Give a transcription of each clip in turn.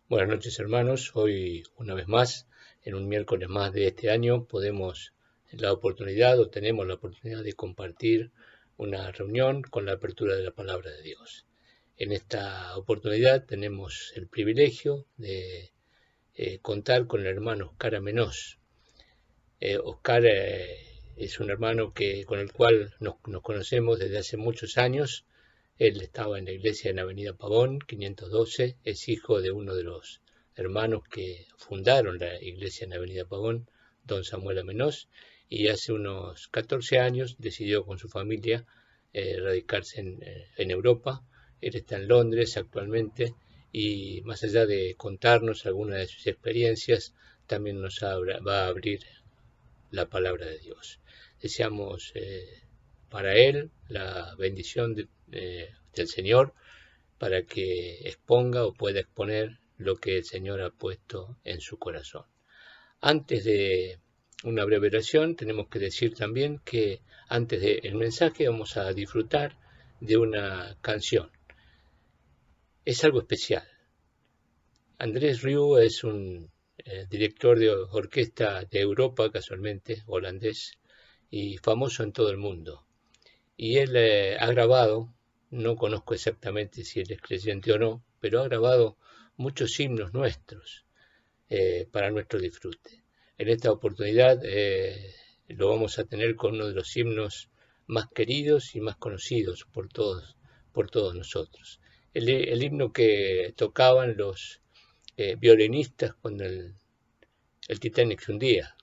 Buenas noches, hermanos. Hoy, una vez más, en un miércoles más de este año, podemos la oportunidad o tenemos la oportunidad de compartir una reunión con la apertura de la palabra de Dios. En esta oportunidad tenemos el privilegio de contar con el hermano Oscar Amenós. Oscar es un hermano con el cual nos conocemos desde hace muchos años. Él estaba en la iglesia en Avenida Pavón, 512, es hijo de uno de los hermanos que fundaron la iglesia en Avenida Pavón, don Samuel Amenós, y hace unos 14 años decidió con su familia radicarse en Europa. Él está en Londres actualmente y más allá de contarnos algunas de sus experiencias, también va a abrir la palabra de Dios. Deseamos para él la bendición del Señor para que exponga o pueda exponer lo que el Señor ha puesto en su corazón. Antes de una breve oración, tenemos que decir también que antes del mensaje vamos a disfrutar de una canción. Es algo especial. Andrés Rieu es un director de orquesta de Europa, casualmente, holandés, y famoso en todo el mundo. Y él ha grabado, no conozco exactamente si él es creyente o no, pero ha grabado muchos himnos nuestros para nuestro disfrute. En esta oportunidad lo vamos a tener con uno de los himnos más queridos y más conocidos por todos nosotros. El himno que tocaban los violinistas cuando el Titanic se hundía.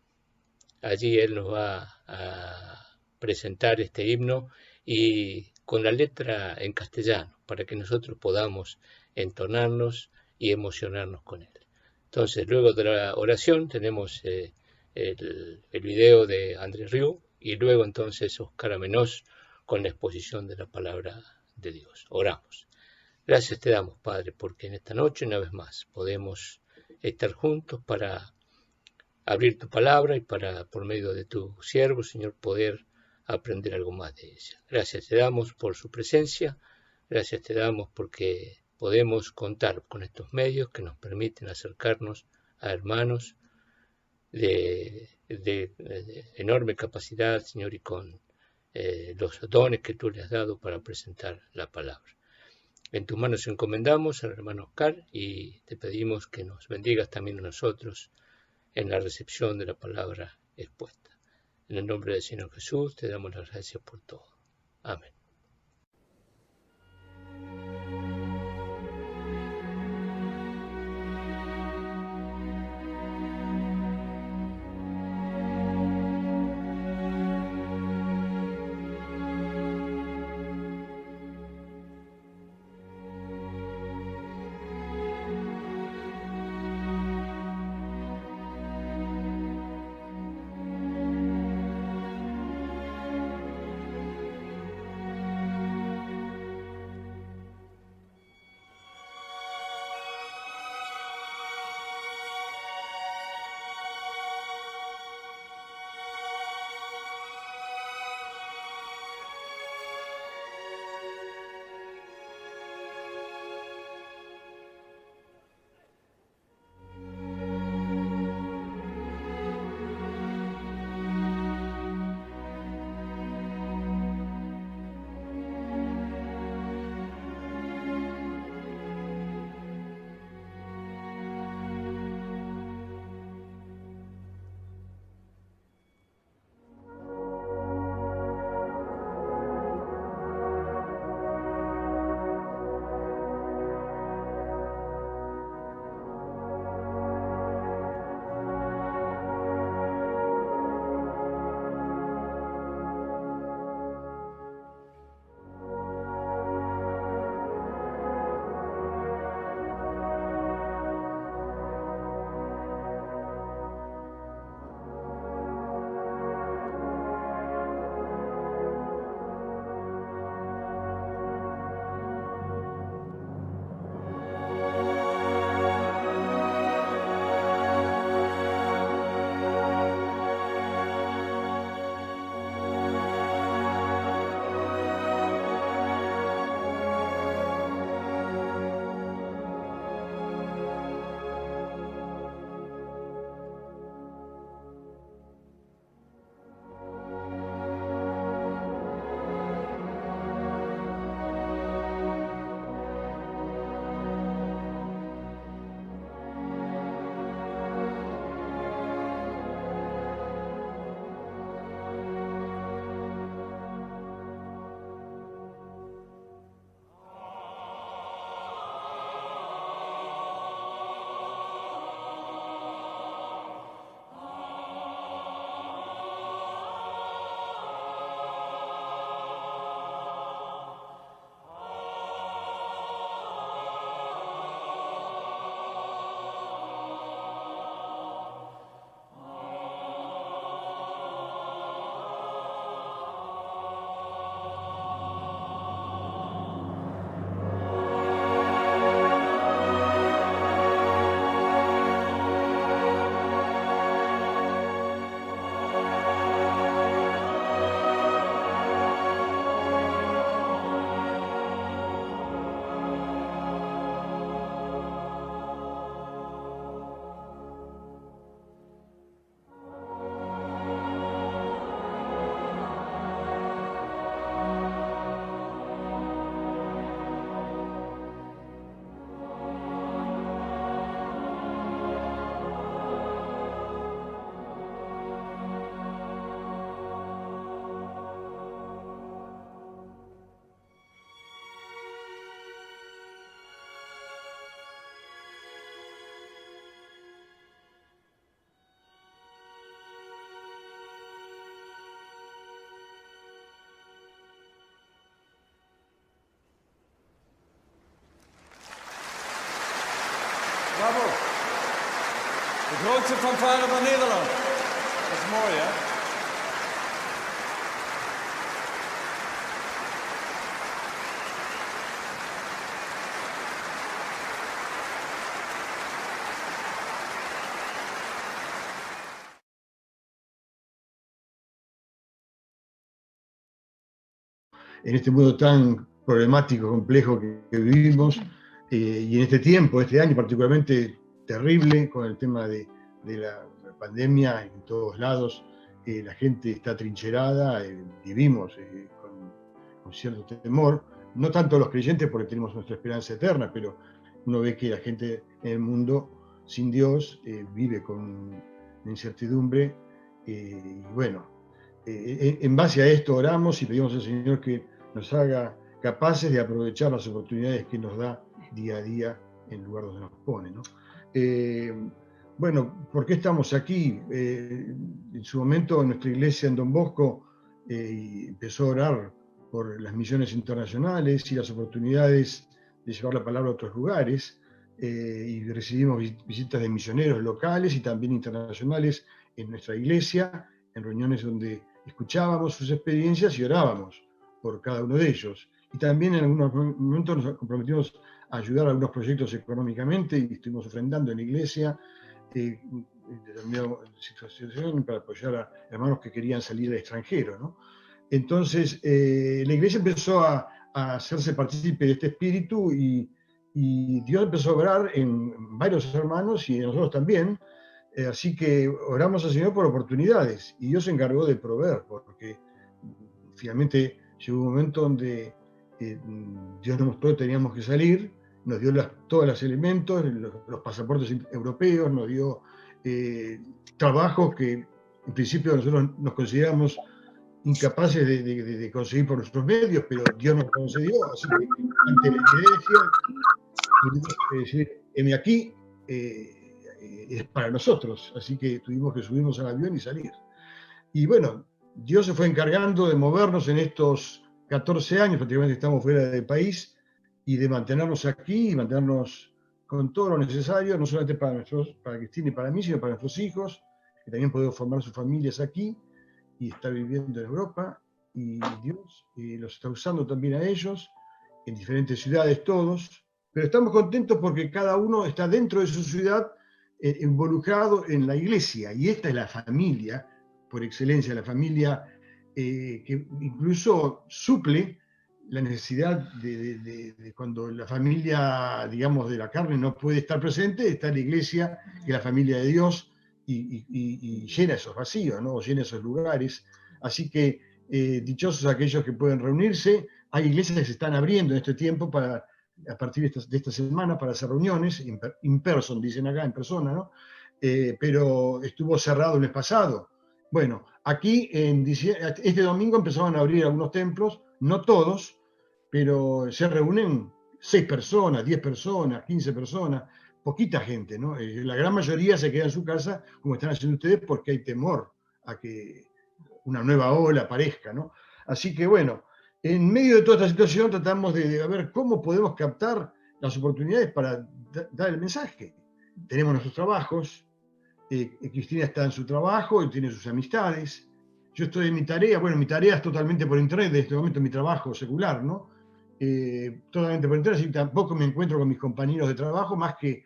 Allí él nos va a presentar este himno y con la letra en castellano para que nosotros podamos entonarnos y emocionarnos con él. Entonces, luego de la oración tenemos el video de Andrés Rieu y luego entonces Oscar Amenós con la exposición de la palabra de Dios. Oramos. Gracias te damos, Padre, porque en esta noche una vez más podemos estar juntos para abrir tu palabra y para, por medio de tu siervo, Señor, poder aprender algo más de ella. Gracias te damos por su presencia, gracias te damos porque podemos contar con estos medios que nos permiten acercarnos a hermanos de enorme capacidad, Señor, y con los dones que tú le has dado para presentar la palabra. En tus manos encomendamos al hermano Oscar y te pedimos que nos bendigas también a nosotros en la recepción de la palabra expuesta. En el nombre del Señor Jesús te damos las gracias por todo. Amén. Grootste fanfare van Nederland. Dat is mooi, hè? En este mundo tan problemático, complejo que vivimos, y en este tiempo, este año particularmente terrible, con el tema de la pandemia en todos lados, la gente está trincherada, vivimos con cierto temor, no tanto los creyentes porque tenemos nuestra esperanza eterna, pero uno ve que la gente en el mundo sin Dios vive con incertidumbre, y bueno, en base a esto oramos y pedimos al Señor que nos haga capaces de aprovechar las oportunidades que nos da día a día en el lugar donde nos pone, ¿no? Bueno, ¿por qué estamos aquí? En su momento nuestra iglesia en Don Bosco empezó a orar por las misiones internacionales y las oportunidades de llevar la palabra a otros lugares, y recibimos visitas de misioneros locales y también internacionales en nuestra iglesia, en reuniones donde escuchábamos sus experiencias y orábamos por cada uno de ellos. Y también en algunos momentos nos comprometimos a ayudar a algunos proyectos económicamente y estuvimos ofrendando en la iglesia en determinada situación para apoyar a hermanos que querían salir al extranjero, ¿no? Entonces, la iglesia empezó a hacerse partícipe de este espíritu y Dios empezó a obrar en varios hermanos y en nosotros también. Así que oramos al Señor por oportunidades y Dios se encargó de proveer, porque finalmente llegó un momento donde Dios nos mostró que teníamos que salir, nos dio todos los elementos, los pasaportes europeos, nos dio trabajos que en principio nosotros nos consideramos incapaces de conseguir por nuestros medios, pero Dios nos concedió, así que ante la iglesia, tuvimos que decir, heme aquí, es para nosotros, así que tuvimos que subirnos al avión y salir. Y bueno, Dios se fue encargando de movernos en estos 14 años, prácticamente estamos fuera del país, y de mantenernos aquí y mantenernos con todo lo necesario, no solamente para Cristina y para mí, sino para nuestros hijos, que también podemos formar sus familias aquí y está viviendo en Europa, y Dios los está usando también a ellos, en diferentes ciudades todos, pero estamos contentos porque cada uno está dentro de su ciudad involucrado en la iglesia, y esta es la familia, por excelencia, la familia que incluso suple la necesidad de cuando la familia, digamos, de la carne no puede estar presente, está la iglesia, que es la familia de Dios, y llena esos vacíos, ¿no? Llena esos lugares. Así que dichosos aquellos que pueden reunirse. Hay iglesias que se están abriendo en este tiempo a partir de esta semana para hacer reuniones, in person, dicen acá, en persona, ¿no? Pero estuvo cerrado el mes pasado. Bueno, aquí este domingo empezaron a abrir algunos templos, no todos, pero se reúnen 6 personas, 10 personas, 15 personas, poquita gente, ¿no? La gran mayoría se queda en su casa, como están haciendo ustedes, porque hay temor a que una nueva ola aparezca, ¿no? Así que bueno, en medio de toda esta situación tratamos de ver cómo podemos captar las oportunidades para dar el mensaje. Tenemos nuestros trabajos, Cristina está en su trabajo y tiene sus amistades. Yo estoy en mi tarea, bueno, mi tarea es totalmente por internet, en este momento mi trabajo secular, ¿no? Totalmente por internet, así que tampoco me encuentro con mis compañeros de trabajo más que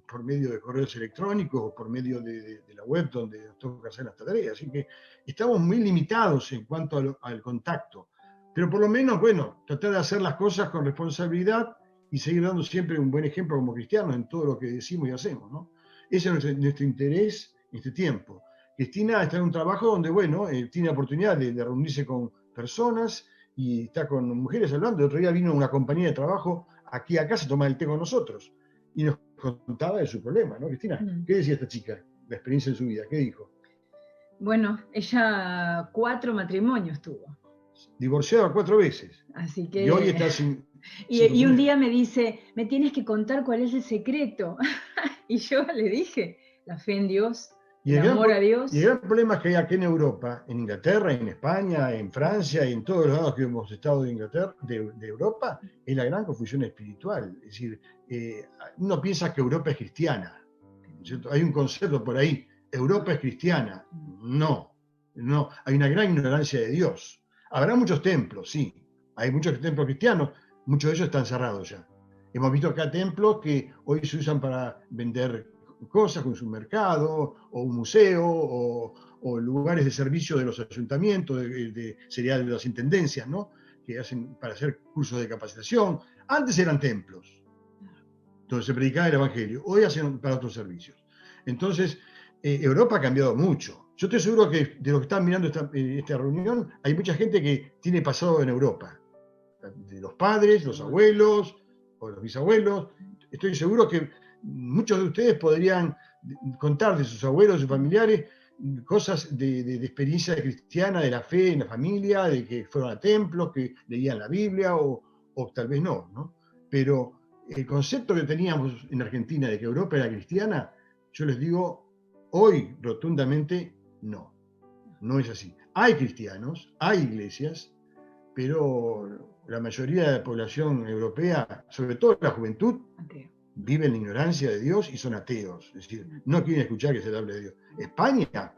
por medio de correos electrónicos o por medio de la web donde nos toca hacer esta tarea. Así que estamos muy limitados en cuanto al contacto. Pero por lo menos, bueno, tratar de hacer las cosas con responsabilidad y seguir dando siempre un buen ejemplo como cristianos en todo lo que decimos y hacemos, ¿no? Ese es nuestro interés en este tiempo. Cristina está en un trabajo donde, bueno, tiene la oportunidad de reunirse con personas y está con mujeres hablando. El otro día vino una compañía de trabajo aquí a casa a tomar el té con nosotros y nos contaba de su problema, ¿no, Cristina? ¿Qué decía esta chica? La experiencia de su vida, ¿qué dijo? Bueno, ella 4 matrimonios tuvo. Divorciada 4 veces. Así que... Y hoy está sin... Y un día me dice, me tienes que contar cuál es el secreto. Y yo le dije, la fe en Dios, el amor a Dios. Y el gran problema que hay aquí en Europa, en Inglaterra, en España, en Francia y en todos los lados que hemos estado de Inglaterra, de Europa, es la gran confusión espiritual. Es decir, uno piensa que Europa es cristiana, ¿cierto? Hay un concepto por ahí, Europa es cristiana. No, no, hay una gran ignorancia de Dios. Habrá muchos templos, sí, hay muchos templos cristianos, muchos de ellos están cerrados ya. Hemos visto acá templos que hoy se usan para vender cosas, como un mercado, o un museo, o lugares de servicio de los ayuntamientos, sería de las intendencias, ¿no? Que hacen para hacer cursos de capacitación. Antes eran templos, donde se predicaba el Evangelio. Hoy hacen para otros servicios. Entonces, Europa ha cambiado mucho. Yo estoy seguro que de los que están mirando esta reunión, hay mucha gente que tiene pasado en Europa. De los padres, los abuelos, o los bisabuelos. Estoy seguro que muchos de ustedes podrían contar de sus abuelos, de sus familiares, cosas de experiencia cristiana, de la fe en la familia, de que fueron a templos, que leían la Biblia, o tal vez no, ¿no? Pero el concepto que teníamos en Argentina de que Europa era cristiana, yo les digo hoy rotundamente no. No es así. Hay cristianos, hay iglesias, pero la mayoría de la población europea, sobre todo la juventud, vive en la ignorancia de Dios y son ateos. Es decir, no quieren escuchar que se le hable de Dios. España,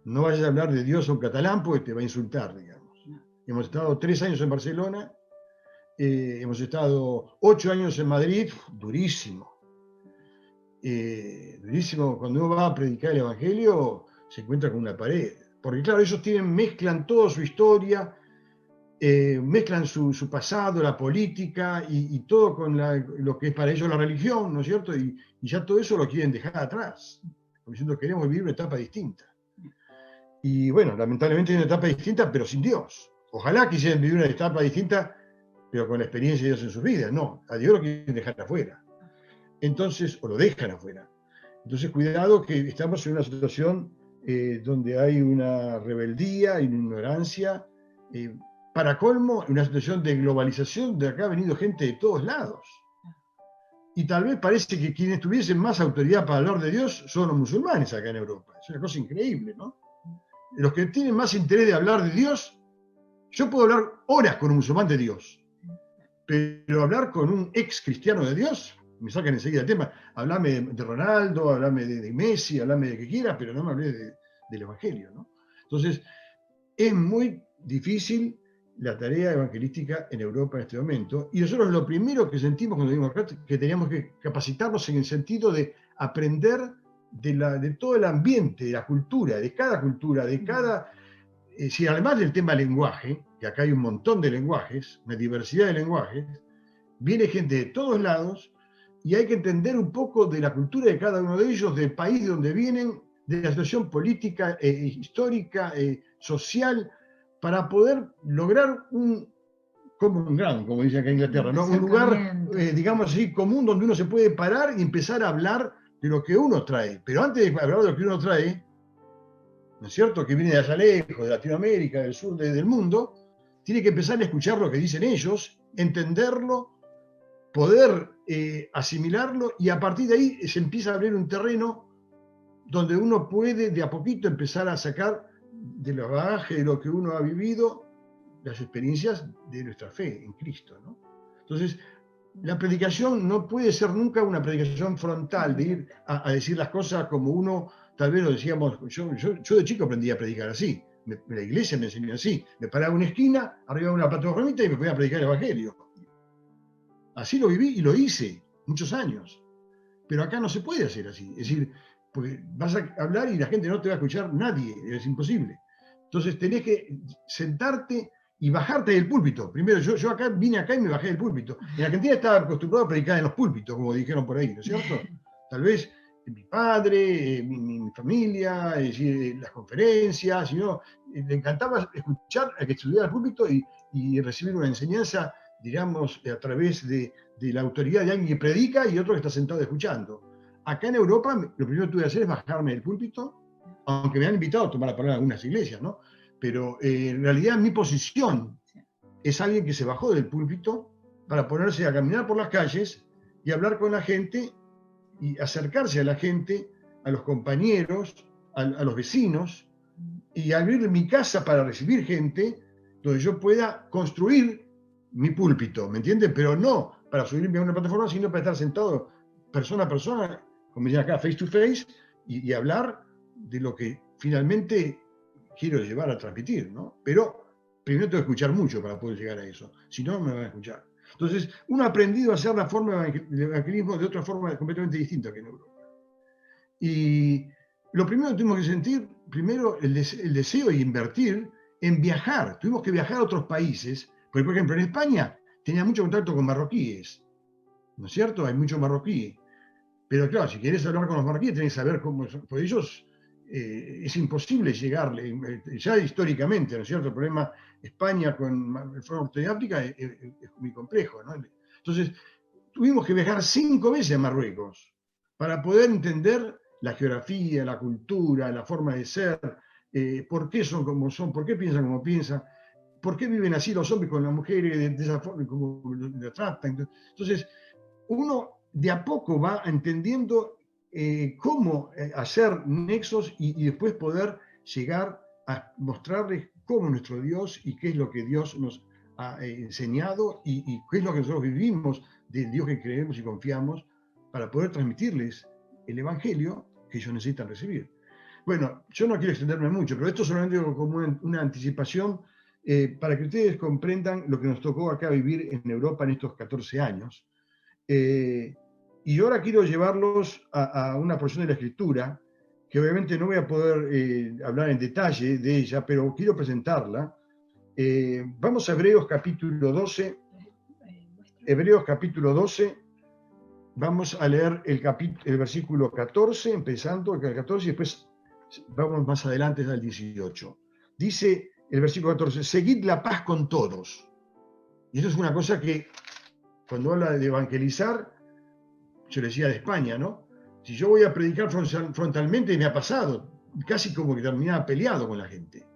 no vayas a hablar de Dios a un catalán porque te va a insultar, digamos. Hemos estado 3 años en Barcelona, hemos estado 8 años en Madrid, durísimo. Durísimo, cuando uno va a predicar el Evangelio, se encuentra con una pared. Porque claro, ellos mezclan toda su historia, mezclan su pasado, la política y todo con lo que es para ellos la religión, ¿no es cierto? Y ya todo eso lo quieren dejar atrás, como diciendo queremos vivir una etapa distinta. Y bueno, lamentablemente es una etapa distinta, pero sin Dios. Ojalá quisieran vivir una etapa distinta, pero con la experiencia de Dios en sus vidas. No, a Dios lo quieren dejar afuera. Entonces, o lo dejan afuera. Entonces, cuidado que estamos en una situación donde hay una rebeldía y una ignorancia. Para colmo, una situación de globalización, de acá ha venido gente de todos lados. Y tal vez parece que quienes tuviesen más autoridad para hablar de Dios son los musulmanes acá en Europa. Es una cosa increíble, ¿no? Los que tienen más interés de hablar de Dios, yo puedo hablar horas con un musulmán de Dios, pero hablar con un ex cristiano de Dios, me sacan enseguida el tema. Hablame de Ronaldo, hablame de Messi, hablame de que quieras, pero no me hablé del Evangelio, ¿no? Entonces, es muy difícil la tarea evangelística en Europa en este momento, y nosotros lo primero que sentimos cuando vimos acá, que teníamos que capacitarnos en el sentido de aprender de todo el ambiente, de la cultura, de cada... si además del tema lenguaje, que acá hay un montón de lenguajes, una diversidad de lenguajes, viene gente de todos lados, y hay que entender un poco de la cultura de cada uno de ellos, del país de donde vienen, de la situación política, histórica, social, para poder lograr un common ground, como dice acá en Inglaterra, ¿no? Un lugar, digamos así, común, donde uno se puede parar y empezar a hablar de lo que uno trae. Pero antes de hablar de lo que uno trae, ¿no es cierto?, que viene de allá lejos, de Latinoamérica, del sur, del mundo, tiene que empezar a escuchar lo que dicen ellos, entenderlo, poder asimilarlo, y a partir de ahí se empieza a abrir un terreno donde uno puede de a poquito empezar a sacar de los bagajes de lo que uno ha vivido, las experiencias de nuestra fe en Cristo, ¿no? Entonces, la predicación no puede ser nunca una predicación frontal, de ir a decir las cosas como uno, tal vez lo decíamos, yo de chico aprendí a predicar así, la iglesia me enseñó así, me paraba en una esquina, arriba de una plataformita y me ponía a predicar el Evangelio. Así lo viví y lo hice muchos años, pero acá no se puede hacer así, es decir, porque vas a hablar y la gente no te va a escuchar, nadie, es imposible. Entonces tenés que sentarte y bajarte del púlpito. Primero, yo acá vine acá y me bajé del púlpito. En Argentina estaba acostumbrado a predicar en los púlpitos, como dijeron por ahí, ¿no es cierto? Tal vez mi padre, mi familia, es decir, las conferencias, le encantaba escuchar a que estuviera el púlpito y recibir una enseñanza, digamos, a través de la autoridad de alguien que predica y otro que está sentado escuchando. Acá en Europa, lo primero que tuve que hacer es bajarme del púlpito, aunque me han invitado a tomar la palabra en algunas iglesias, ¿no? Pero en realidad mi posición es alguien que se bajó del púlpito para ponerse a caminar por las calles y hablar con la gente y acercarse a la gente, a los compañeros, a los vecinos, y abrir mi casa para recibir gente donde yo pueda construir mi púlpito, ¿me entiendes? Pero no para subirme a una plataforma, sino para estar sentado persona a persona como dicen acá, face to face, y hablar de lo que finalmente quiero llevar a transmitir, ¿no? Pero primero tengo que escuchar mucho para poder llegar a eso, si no, me van a escuchar. Entonces, uno ha aprendido a hacer la forma de evangelismo de otra forma completamente distinta que en Europa. Y lo primero que tuvimos que sentir, primero el deseo de invertir en viajar. Tuvimos que viajar a otros países, porque por ejemplo en España tenía mucho contacto con marroquíes, ¿no es cierto? Hay mucho marroquí. Pero claro, si quieres hablar con los marroquíes tenés que saber cómo son. Por ellos es imposible llegarle, ya históricamente, ¿no es cierto? El problema España con el norte de África es muy complejo, ¿no? Entonces, tuvimos que viajar 5 veces a Marruecos para poder entender la geografía, la cultura, la forma de ser, por qué son como son, por qué piensan como piensan, por qué viven así los hombres con las mujeres de esa forma, como la tratan. Entonces, uno de a poco va entendiendo cómo hacer nexos y después poder llegar a mostrarles cómo nuestro Dios y qué es lo que Dios nos ha enseñado y qué es lo que nosotros vivimos del Dios que creemos y confiamos para poder transmitirles el Evangelio que ellos necesitan recibir. Bueno, yo no quiero extenderme mucho, pero esto solamente como una anticipación para que ustedes comprendan lo que nos tocó acá vivir en Europa en estos 14 años. Y ahora quiero llevarlos a una porción de la Escritura, que obviamente no voy a poder hablar en detalle de ella, pero quiero presentarla. Vamos a Hebreos capítulo 12. Hebreos capítulo 12. Vamos a leer el versículo 14, empezando el 14, y después vamos más adelante al 18. Dice el versículo 14, seguid la paz con todos. Y eso es una cosa que, cuando habla de evangelizar, yo le decía de España, ¿no? Si yo voy a predicar frontalmente, me ha pasado, casi como que terminaba peleado con la gente,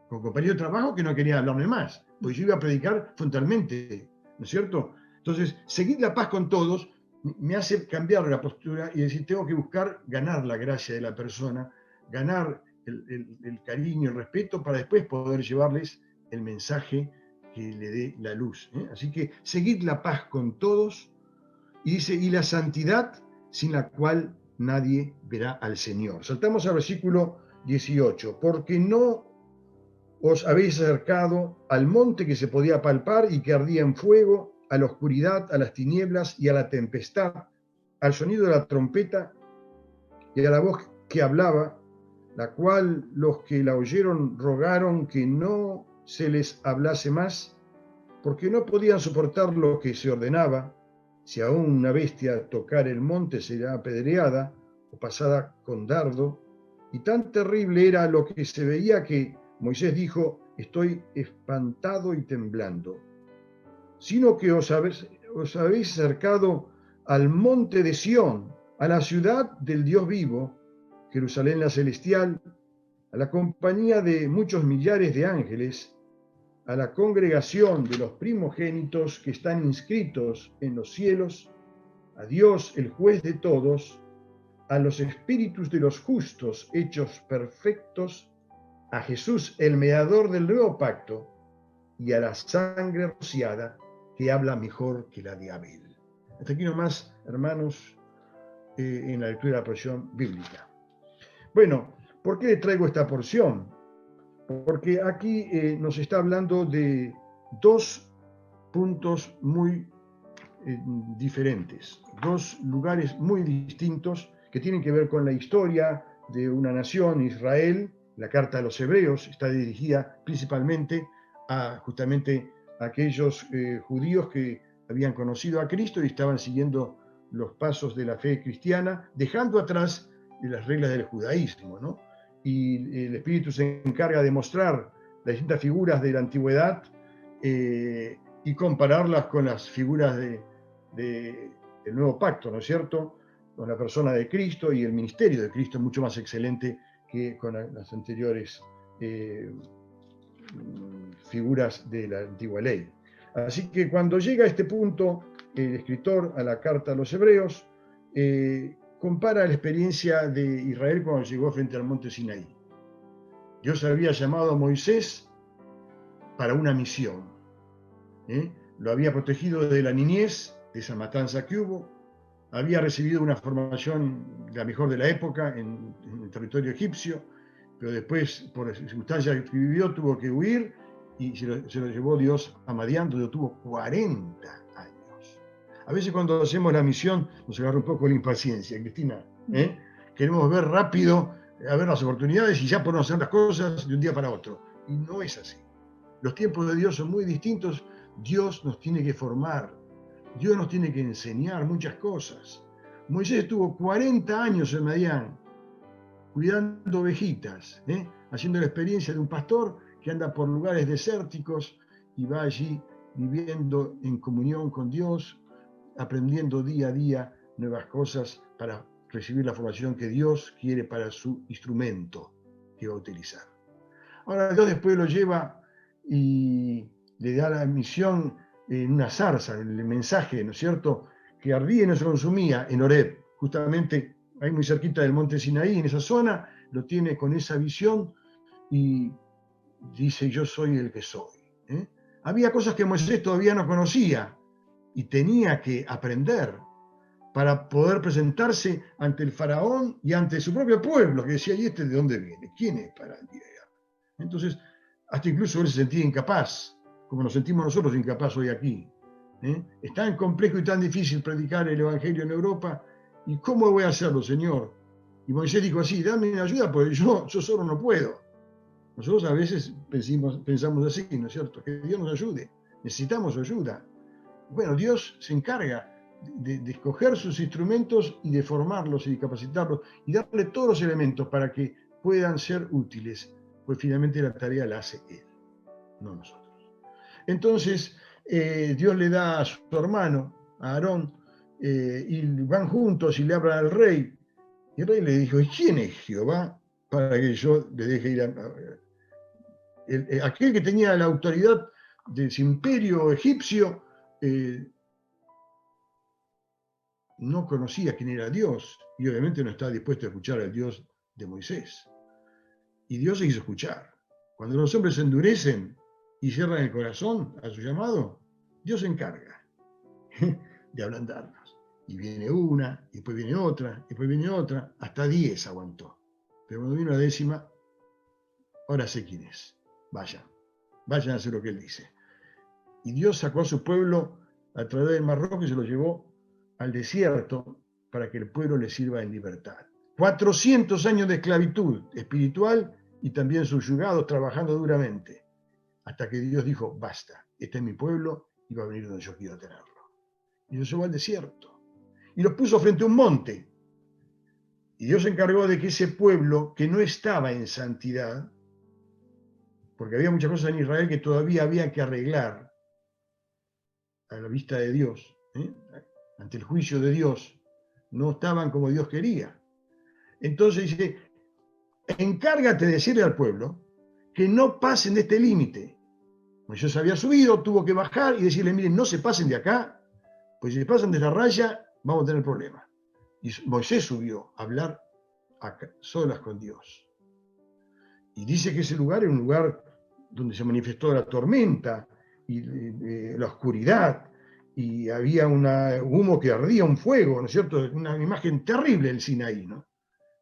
con compañeros de trabajo que no querían hablarme más, porque yo iba a predicar frontalmente, ¿no es cierto? Entonces, seguir la paz con todos me hace cambiar la postura y decir, tengo que buscar ganar la gracia de la persona, ganar el cariño, el respeto, para después poder llevarles el mensaje que le dé la luz. Así que seguid la paz con todos. Y dice, y la santidad sin la cual nadie verá al Señor. Saltamos al versículo 18. Porque no os habéis acercado al monte que se podía palpar y que ardía en fuego, a la oscuridad, a las tinieblas y a la tempestad, al sonido de la trompeta y a la voz que hablaba, la cual los que la oyeron rogaron que no se les hablase más, porque no podían soportar lo que se ordenaba. Si aún una bestia tocar el monte será apedreada o pasada con dardo. Y tan terrible era lo que se veía que Moisés dijo, estoy espantado y temblando. Sino que os habéis acercado al monte de Sión, a la ciudad del Dios vivo, Jerusalén la celestial, a la compañía de muchos millares de ángeles, a la congregación de los primogénitos que están inscritos en los cielos, a Dios el juez de todos, a los espíritus de los justos hechos perfectos, a Jesús el mediador del nuevo pacto, y a la sangre rociada que habla mejor que la de Abel. Hasta aquí nomás, hermanos, en la lectura de la porción bíblica. Bueno, ¿por qué traigo esta porción? Porque aquí nos está hablando de dos puntos muy diferentes, dos lugares muy distintos que tienen que ver con la historia de una nación, Israel. La carta a los hebreos está dirigida principalmente a justamente a aquellos judíos que habían conocido a Cristo y estaban siguiendo los pasos de la fe cristiana, dejando atrás las reglas del judaísmo, ¿no? Y el Espíritu se encarga de mostrar las distintas figuras de la antigüedad y compararlas con las figuras del nuevo pacto, ¿no es cierto? Con la persona de Cristo y el ministerio de Cristo, mucho más excelente que con las anteriores figuras de la antigua ley. Así que cuando llega a este punto, el escritor a la carta a los hebreos compara la experiencia de Israel cuando llegó frente al monte Sinaí. Dios había llamado a Moisés para una misión. Lo había protegido de la niñez, de esa matanza que hubo. había recibido una formación la mejor de la época en el territorio egipcio, pero después, por las circunstancias que vivió, tuvo que huir y se lo llevó Dios a Madián, donde tuvo 40 años. A veces cuando hacemos la misión nos agarra un poco la impaciencia, Cristina. Queremos ver rápido, a ver las oportunidades y ya podemos hacer las cosas de un día para otro. Y no es así. Los tiempos de Dios son muy distintos. Dios nos tiene que formar. Dios nos tiene que enseñar muchas cosas. Moisés estuvo 40 años en Madián, cuidando ovejitas, haciendo la experiencia de un pastor que anda por lugares desérticos y va allí viviendo en comunión con Dios, aprendiendo día a día nuevas cosas para recibir la formación que Dios quiere para su instrumento que va a utilizar. Ahora Dios después lo lleva y le da la misión en una zarza, el mensaje, ¿no es cierto?, que ardía y no se consumía en Horeb, justamente ahí muy cerquita del monte Sinaí, en esa zona, lo tiene con esa visión y dice: yo soy el que soy. Había cosas que Moisés todavía no conocía y tenía que aprender para poder presentarse ante el faraón y ante su propio pueblo, que decía: ¿y este de dónde viene? ¿Quién es para llegar? Entonces, hasta incluso él se sentía incapaz, como nos sentimos nosotros incapaz hoy aquí. Es tan complejo y tan difícil predicar el Evangelio en Europa, ¿y cómo voy a hacerlo, Señor? Y Moisés dijo así: dame ayuda, porque yo solo no puedo. Nosotros a veces pensamos así, ¿no es cierto? Que Dios nos ayude, necesitamos su ayuda. Bueno, Dios se encarga de escoger sus instrumentos y de formarlos y de capacitarlos y darle todos los elementos para que puedan ser útiles, pues finalmente la tarea la hace Él, no nosotros. Entonces, Dios le da a su hermano, a Aarón, y van juntos y le hablan al rey. Y el rey le dijo: ¿y quién es Jehová para que yo le deje ir aquel que tenía la autoridad de ese imperio egipcio no conocía quién era Dios y obviamente no estaba dispuesto a escuchar al Dios de Moisés. Y Dios se hizo escuchar. Cuando los hombres se endurecen y cierran el corazón a su llamado, Dios se encarga de ablandarnos. Y viene una, y después viene otra, y después viene otra, hasta 10 aguantó. Pero cuando vino la 10ª, ahora sé quién es. Vayan a hacer lo que Él dice. Y Dios sacó a su pueblo a través del Mar Rojo y se lo llevó al desierto para que el pueblo le sirva en libertad. 400 años de esclavitud espiritual y también subyugados trabajando duramente, hasta que Dios dijo: basta, este es mi pueblo y va a venir donde yo quiero tenerlo. Y los llevó al desierto y los puso frente a un monte. Y Dios se encargó de que ese pueblo que no estaba en santidad, porque había muchas cosas en Israel que todavía había que arreglar a la vista de Dios, ante el juicio de Dios, no estaban como Dios quería. Entonces dice: encárgate de decirle al pueblo que no pasen de este límite. Moisés había subido, tuvo que bajar y decirle: miren, no se pasen de acá, pues si se pasan de esta raya vamos a tener problemas. Y Moisés subió a hablar a solas con Dios. Y dice que ese lugar era un lugar donde se manifestó la tormenta y la oscuridad, y había un humo que ardía, un fuego, ¿no es cierto? Una imagen terrible del Sinaí, ¿no?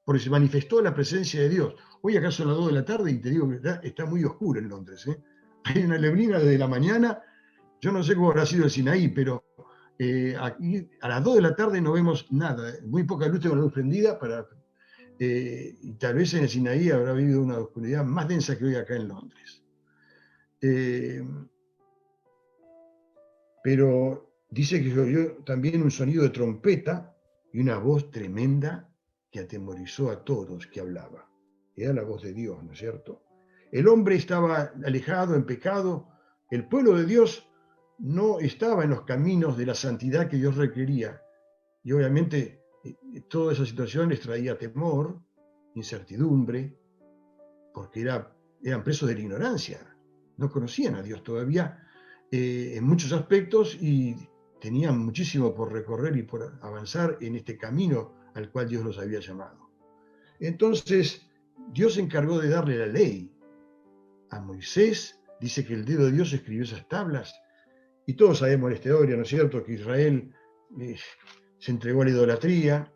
Porque se manifestó la presencia de Dios. Hoy acá son las 2 de la tarde y te digo que está muy oscuro en Londres. Hay una neblina desde la mañana. Yo no sé cómo habrá sido el Sinaí, pero aquí a las 2 de la tarde no vemos nada. Muy poca luz, tengo la luz prendida y tal vez en el Sinaí habrá habido una oscuridad más densa que hoy acá en Londres. Pero dice que oyó también un sonido de trompeta y una voz tremenda que atemorizó a todos que hablaba. Era la voz de Dios, ¿no es cierto? El hombre estaba alejado en pecado, el pueblo de Dios no estaba en los caminos de la santidad que Dios requería. Y obviamente toda esa situación les traía temor, incertidumbre, porque eran presos de la ignorancia, no conocían a Dios todavía en muchos aspectos y tenían muchísimo por recorrer y por avanzar en este camino al cual Dios los había llamado. Entonces, Dios se encargó de darle la ley a Moisés. Dice que el dedo de Dios escribió esas tablas, y todos sabemos la historia, ¿no es cierto?, que Israel se entregó a la idolatría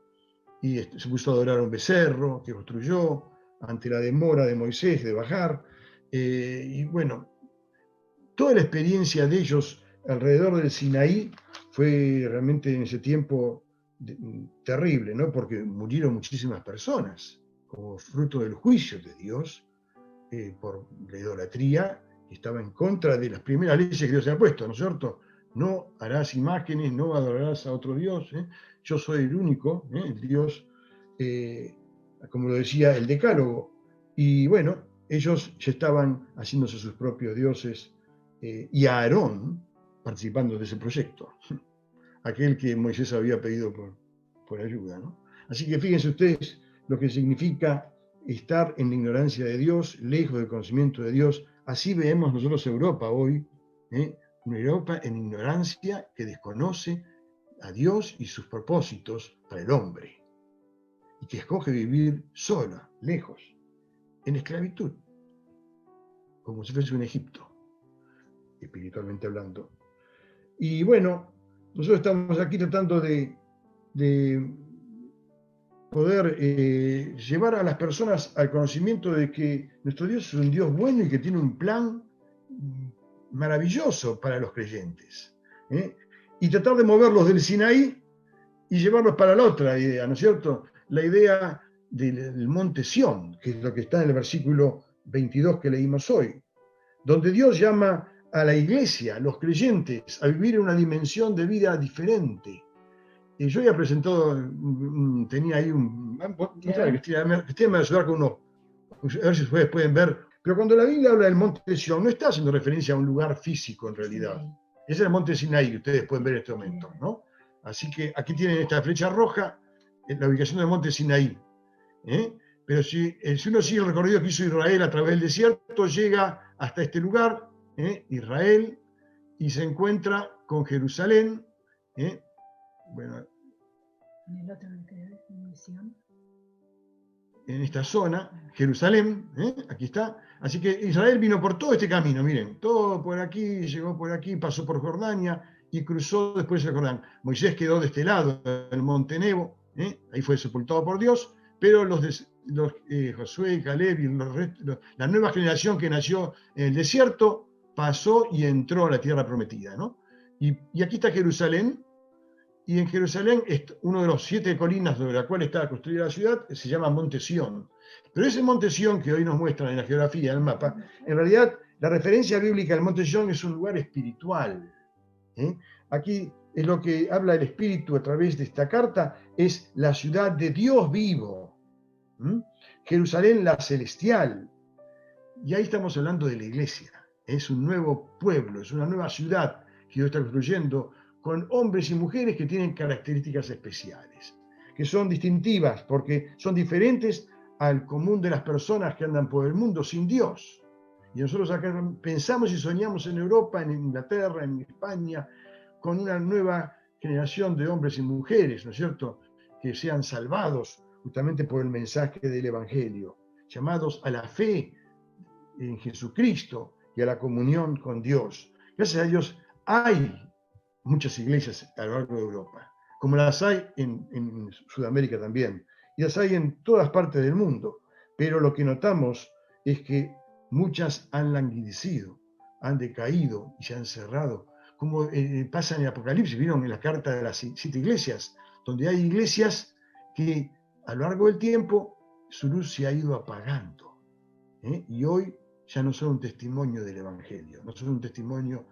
y se puso a adorar a un becerro que construyó ante la demora de Moisés de bajar. Y bueno, toda la experiencia de ellos alrededor del Sinaí fue realmente en ese tiempo terrible, ¿no? Porque murieron muchísimas personas como fruto del juicio de Dios por la idolatría, que estaba en contra de las primeras leyes que Dios había puesto, ¿no es cierto? No harás imágenes, no adorarás a otro Dios. Yo soy el único, el Dios, como lo decía el Decálogo. Y bueno, ellos ya estaban haciéndose sus propios dioses, y a Aarón participando de ese proyecto, aquel que Moisés había pedido por ayuda, ¿no? Así que fíjense ustedes lo que significa estar en la ignorancia de Dios, lejos del conocimiento de Dios. Así vemos nosotros Europa hoy, una Europa en ignorancia que desconoce a Dios y sus propósitos para el hombre, y que escoge vivir sola, lejos, en esclavitud, como si fuese un Egipto, espiritualmente hablando. Y bueno, nosotros estamos aquí tratando de poder llevar a las personas al conocimiento de que nuestro Dios es un Dios bueno y que tiene un plan maravilloso para los creyentes. Y tratar de moverlos del Sinaí y llevarlos para la otra idea, ¿no es cierto? La idea del monte Sión, que es lo que está en el versículo 22 que leímos hoy, donde Dios llama a la iglesia, a los creyentes, a vivir en una dimensión de vida diferente. Y yo había presentado, tenía ahí Cristina me va a ayudar con uno, a ver si ustedes pueden ver, pero cuando la Biblia habla del monte Sión, no está haciendo referencia a un lugar físico en realidad. Sí. Ese es el monte Sinaí, que ustedes pueden ver en este momento, ¿no? Así que aquí tienen esta flecha roja, la ubicación del monte Sinaí. Pero si uno sigue el recorrido que hizo Israel a través del desierto, llega hasta este lugar, Israel, y se encuentra con Jerusalén. Bueno, en esta zona, Jerusalén, aquí está. Así que Israel vino por todo este camino, miren, todo por aquí, llegó por aquí, pasó por Jordania y cruzó después el Jordán. Moisés quedó de este lado, en el monte Nebo, ahí fue sepultado por Dios, pero Josué, Caleb y la nueva generación que nació en el desierto pasó y entró a la tierra prometida, ¿no? Y aquí está Jerusalén, y en Jerusalén, uno de los 7 colinas sobre la cual está construida la ciudad se llama Monte Sión. Pero ese Monte Sión que hoy nos muestran en la geografía, en el mapa, en realidad la referencia bíblica al Monte Sión es un lugar espiritual. Aquí es lo que habla el Espíritu a través de esta carta, es la ciudad de Dios vivo. Jerusalén la celestial. Y ahí estamos hablando de la iglesia. Es un nuevo pueblo, es una nueva ciudad que Dios está construyendo con hombres y mujeres que tienen características especiales, que son distintivas porque son diferentes al común de las personas que andan por el mundo sin Dios. Y nosotros acá pensamos y soñamos en Europa, en Inglaterra, en España, con una nueva generación de hombres y mujeres, ¿no es cierto?, que sean salvados justamente por el mensaje del Evangelio, llamados a la fe en Jesucristo y a la comunión con Dios. Gracias a Dios hay muchas iglesias a lo largo de Europa, como las hay en Sudamérica también, y las hay en todas partes del mundo, pero lo que notamos es que muchas han languidecido, han decaído y se han cerrado, como pasa en el Apocalipsis, vieron en la carta de las 7 iglesias, donde hay iglesias que a lo largo del tiempo su luz se ha ido apagando, y hoy ya no son un testimonio del Evangelio, no son un testimonio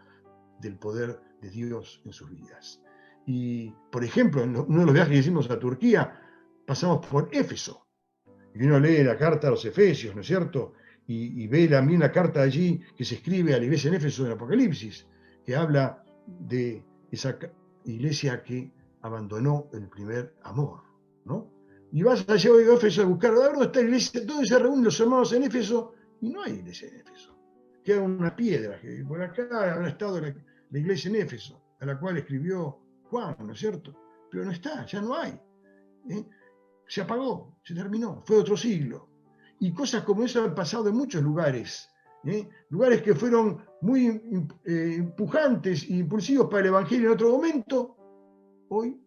del poder de Dios en sus vidas. Y, por ejemplo, en uno de los viajes que hicimos a Turquía, pasamos por Éfeso, y uno lee la carta a los Efesios, ¿no es cierto?, y ve también la carta allí que se escribe a la iglesia en Éfeso en Apocalipsis, que habla de esa iglesia que abandonó el primer amor, ¿no? Y vas allá a Éfeso a buscar, ¿dónde está la iglesia? ¿Dónde se reúnen los hermanos en Éfeso? Y no hay iglesia en Éfeso. Queda una piedra, que por acá habrá estado la iglesia en Éfeso, a la cual escribió Juan, ¿no es cierto? Pero no está, ya no hay. Se apagó, se terminó, fue otro siglo. Y cosas como eso han pasado en muchos lugares. Lugares que fueron muy empujantes e impulsivos para el Evangelio en otro momento, hoy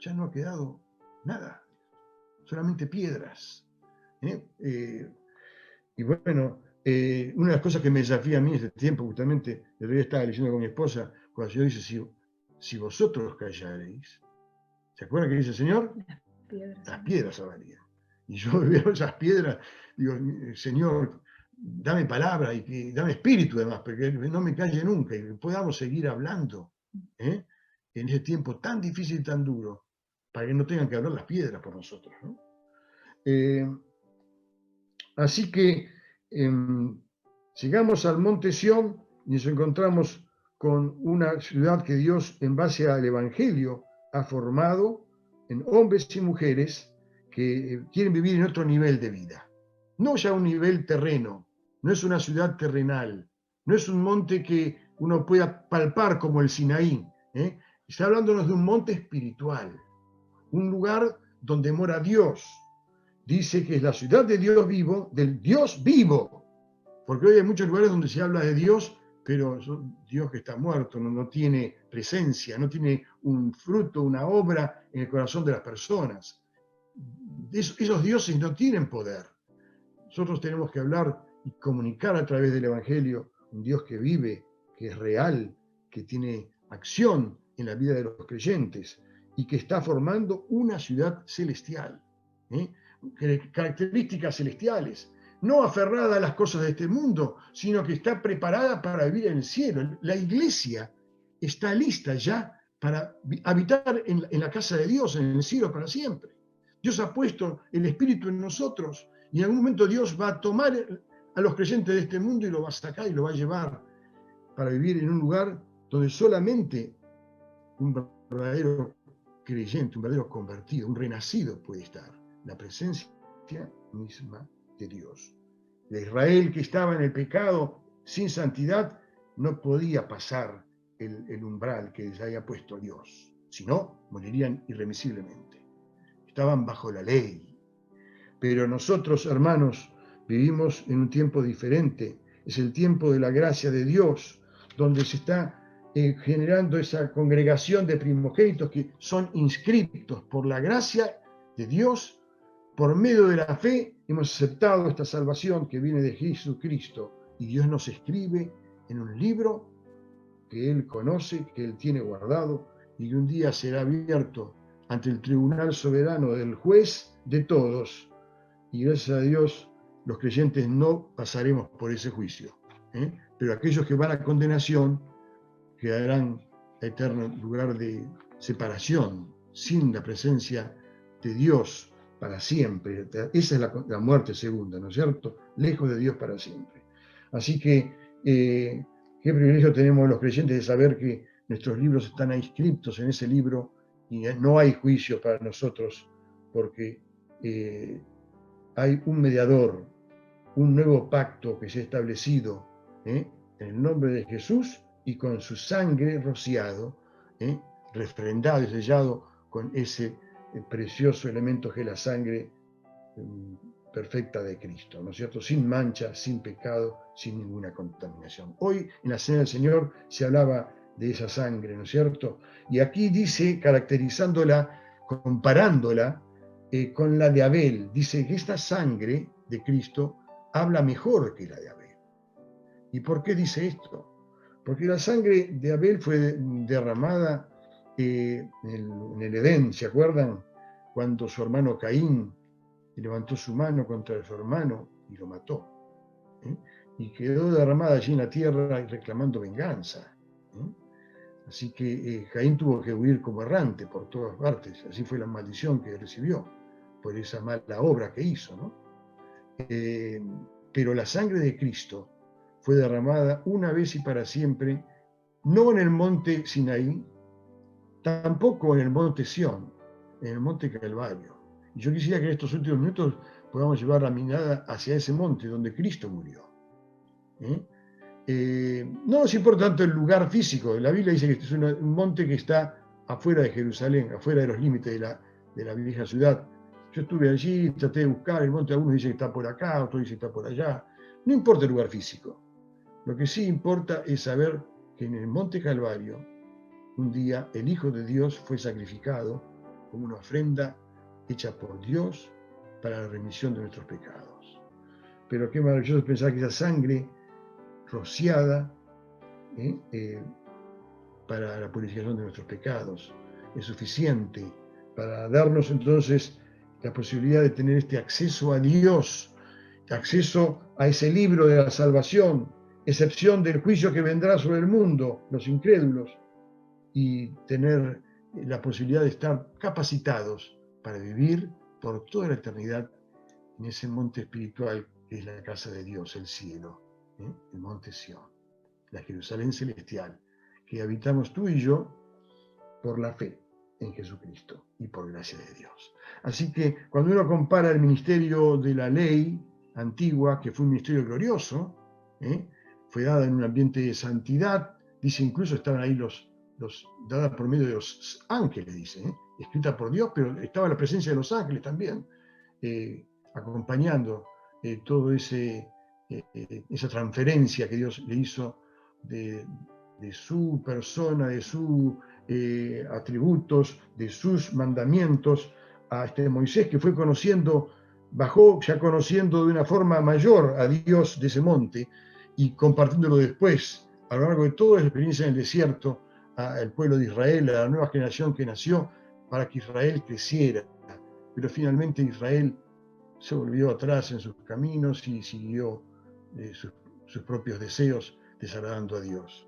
ya no ha quedado nada, solamente piedras. Y bueno, una de las cosas que me desafía a mí en este tiempo, justamente, el otro día estaba leyendo con mi esposa, cuando el Señor dice, si vosotros callaréis, ¿se acuerdan que dice el Señor? Las piedras hablarían. Y yo veo esas piedras, digo, Señor, dame palabra y dame espíritu además, porque no me calle nunca y podamos seguir hablando en ese tiempo tan difícil y tan duro, para que no tengan que hablar las piedras por nosotros, ¿no? Así que llegamos al monte Sión y nos encontramos con una ciudad que Dios, en base al Evangelio, ha formado en hombres y mujeres que quieren vivir en otro nivel de vida. No ya un nivel terreno, no es una ciudad terrenal, no es un monte que uno pueda palpar como el Sinaí. Está hablándonos de un monte espiritual, un lugar donde mora Dios. Dice que es la ciudad de Dios vivo, del Dios vivo, porque hoy hay muchos lugares donde se habla de Dios, pero es un Dios que está muerto, no tiene presencia, no tiene un fruto, una obra en el corazón de las personas. Esos dioses no tienen poder. Nosotros tenemos que hablar y comunicar a través del Evangelio un Dios que vive, que es real, que tiene acción en la vida de los creyentes y que está formando una ciudad celestial, características celestiales, no aferrada a las cosas de este mundo, sino que está preparada para vivir en el cielo. La iglesia está lista ya para habitar en la casa de Dios, en el cielo para siempre. Dios ha puesto el Espíritu en nosotros y en algún momento Dios va a tomar a los creyentes de este mundo y lo va a sacar y lo va a llevar para vivir en un lugar donde solamente un verdadero creyente, un verdadero convertido, un renacido puede estar. La presencia misma de Dios. De Israel que estaba en el pecado sin santidad no podía pasar el umbral que les había puesto Dios, si no, morirían irremisiblemente. Estaban bajo la ley. Pero nosotros, hermanos, vivimos en un tiempo diferente. Es el tiempo de la gracia de Dios, donde se está generando esa congregación de primogénitos que son inscriptos por la gracia de Dios. Por medio de la fe hemos aceptado esta salvación que viene de Jesucristo y Dios nos escribe en un libro que Él conoce, que Él tiene guardado y que un día será abierto ante el tribunal soberano del juez de todos. Y gracias a Dios los creyentes no pasaremos por ese juicio, pero aquellos que van a condenación quedarán en eterno lugar de separación, sin la presencia de Dios para siempre. Esa es la muerte segunda, ¿no es cierto? Lejos de Dios para siempre. Así que qué privilegio tenemos los creyentes de saber que nuestros libros están inscriptos en ese libro y no hay juicio para nosotros porque hay un mediador, un nuevo pacto que se ha establecido en el nombre de Jesús y con su sangre rociado, refrendado y sellado con ese precioso elemento que es la sangre perfecta de Cristo, ¿no es cierto? Sin mancha, sin pecado, sin ninguna contaminación. Hoy en la Cena del Señor se hablaba de esa sangre, ¿no es cierto? Y aquí dice, caracterizándola, comparándola con la de Abel, dice que esta sangre de Cristo habla mejor que la de Abel. ¿Y por qué dice esto? Porque la sangre de Abel fue derramada en el Edén, ¿se acuerdan? Cuando su hermano Caín levantó su mano contra su hermano y lo mató. Y quedó derramada allí en la tierra reclamando venganza. Así que Caín tuvo que huir como errante por todas partes. Así fue la maldición que recibió por esa mala obra que hizo, ¿no? Pero la sangre de Cristo fue derramada una vez y para siempre, no en el monte Sinaí, tampoco en el monte Sión, en el monte Calvario. Y yo quisiera que en estos últimos minutos podamos llevar la mirada hacia ese monte donde Cristo murió. No nos importa tanto el lugar físico. La Biblia dice que este es un monte que está afuera de Jerusalén, afuera de los límites de la vieja ciudad. Yo estuve allí, traté de buscar el monte, algunos dicen que está por acá, otros dicen que está por allá. No importa el lugar físico. Lo que sí importa es saber que en el monte Calvario, un día el Hijo de Dios fue sacrificado como una ofrenda hecha por Dios para la remisión de nuestros pecados. Pero qué maravilloso pensar que esa sangre rociada para la purificación de nuestros pecados es suficiente para darnos entonces la posibilidad de tener este acceso a Dios, acceso a ese libro de la salvación, excepción del juicio que vendrá sobre el mundo, los incrédulos, y tener la posibilidad de estar capacitados para vivir por toda la eternidad en ese monte espiritual que es la casa de Dios, el cielo, el monte Sión, la Jerusalén celestial, que habitamos tú y yo por la fe en Jesucristo y por gracia de Dios. Así que cuando uno compara el ministerio de la ley antigua, que fue un ministerio glorioso, fue dada en un ambiente de santidad, dice incluso estaban ahí dada por medio de los ángeles, dice, escrita por Dios, pero estaba la presencia de los ángeles también, acompañando todo esa transferencia que Dios le hizo de su persona, de sus atributos, de sus mandamientos a Moisés, que fue bajó ya conociendo de una forma mayor a Dios de ese monte y compartiéndolo después a lo largo de toda la experiencia en el desierto al pueblo de Israel, a la nueva generación que nació, para que Israel creciera. Pero finalmente Israel se volvió atrás en sus caminos y siguió sus propios deseos, desagradando a Dios.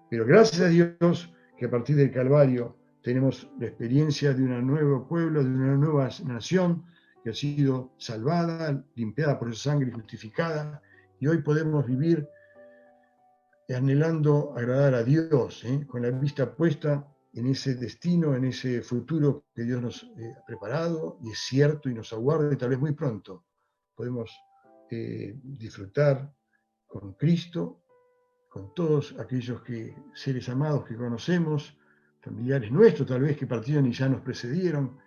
Pero gracias a Dios que a partir del Calvario tenemos la experiencia de un nuevo pueblo, de una nueva nación que ha sido salvada, limpiada por su sangre y justificada, y hoy podemos vivir anhelando agradar a Dios, con la vista puesta en ese destino, en ese futuro que Dios nos ha preparado, y es cierto y nos aguarda, y tal vez muy pronto podemos disfrutar con Cristo, con todos aquellos seres amados que conocemos, familiares nuestros tal vez que partieron y ya nos precedieron,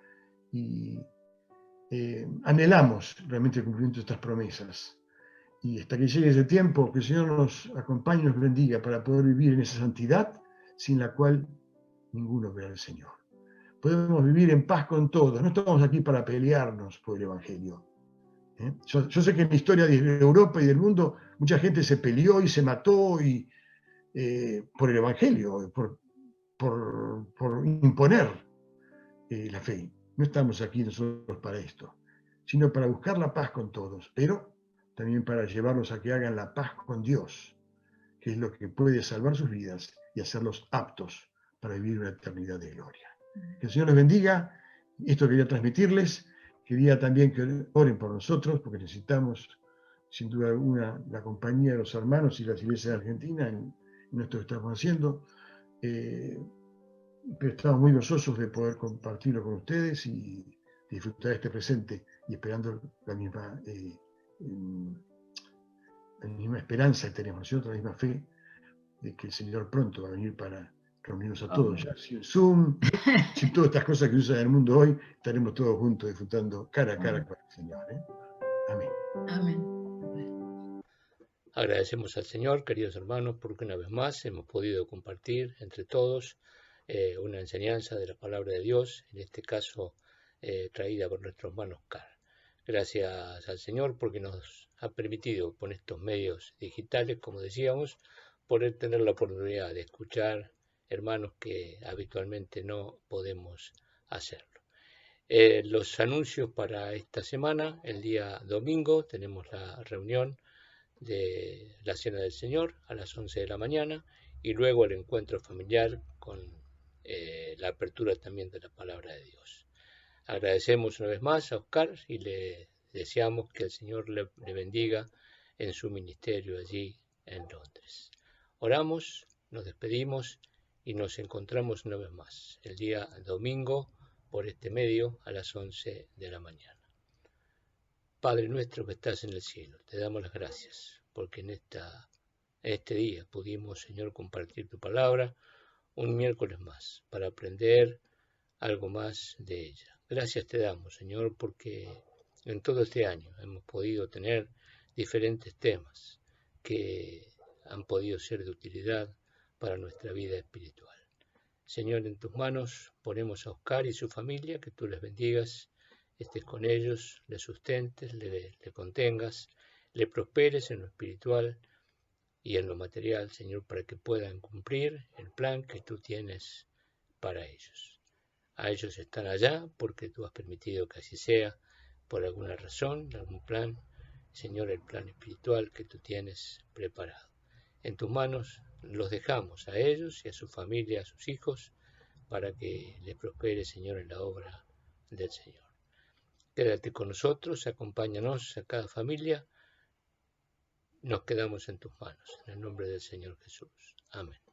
y anhelamos realmente el cumplimiento de estas promesas. Y hasta que llegue ese tiempo, que el Señor nos acompañe y nos bendiga para poder vivir en esa santidad sin la cual ninguno verá al Señor. Podemos vivir en paz con todos, no estamos aquí para pelearnos por el Evangelio. Yo sé que en la historia de Europa y del mundo mucha gente se peleó y se mató por el Evangelio, por imponer la fe. No estamos aquí nosotros para esto, sino para buscar la paz con todos, pero también para llevarlos a que hagan la paz con Dios, que es lo que puede salvar sus vidas y hacerlos aptos para vivir una eternidad de gloria. Que el Señor les bendiga. Esto quería transmitirles. Quería también que oren por nosotros, porque necesitamos, sin duda alguna, la compañía de los hermanos y las iglesias de Argentina en esto que estamos haciendo. Pero estamos muy gozosos de poder compartirlo con ustedes y disfrutar de este presente y esperando la misma esperanza que tenemos, ¿cierto? La misma fe de que el Señor pronto va a venir para reunirnos a todos, ya sin Zoom, sin todas estas cosas que se usan en el mundo hoy, estaremos todos juntos disfrutando cara a cara con el Señor. Amén. Amén. Agradecemos al Señor, queridos hermanos, porque una vez más hemos podido compartir entre todos una enseñanza de la palabra de Dios, en este caso traída por nuestro hermano Oscar. Gracias al Señor porque nos ha permitido con estos medios digitales, como decíamos, poder tener la oportunidad de escuchar hermanos que habitualmente no podemos hacerlo. Los anuncios para esta semana: el día domingo tenemos la reunión de la Cena del Señor a las 11 de la mañana y luego el encuentro familiar con la apertura también de la palabra de Dios. Agradecemos una vez más a Oscar y le deseamos que el Señor le bendiga en su ministerio allí en Londres. Oramos, nos despedimos y nos encontramos una vez más el día domingo por este medio a las 11 de la mañana. Padre nuestro que estás en el cielo, te damos las gracias porque en este día pudimos, Señor, compartir tu palabra un miércoles más para aprender algo más de ella. Gracias te damos, Señor, porque en todo este año hemos podido tener diferentes temas que han podido ser de utilidad para nuestra vida espiritual. Señor, en tus manos ponemos a Oscar y su familia, que tú les bendigas, estés con ellos, les sustentes, le contengas, le prosperes en lo espiritual y en lo material, Señor, para que puedan cumplir el plan que tú tienes para ellos. A ellos están allá porque tú has permitido que así sea, por alguna razón, algún plan, Señor, el plan espiritual que tú tienes preparado. En tus manos los dejamos a ellos y a su familia, a sus hijos, para que les prospere, Señor, en la obra del Señor. Quédate con nosotros, acompáñanos a cada familia. Nos quedamos en tus manos, en el nombre del Señor Jesús. Amén.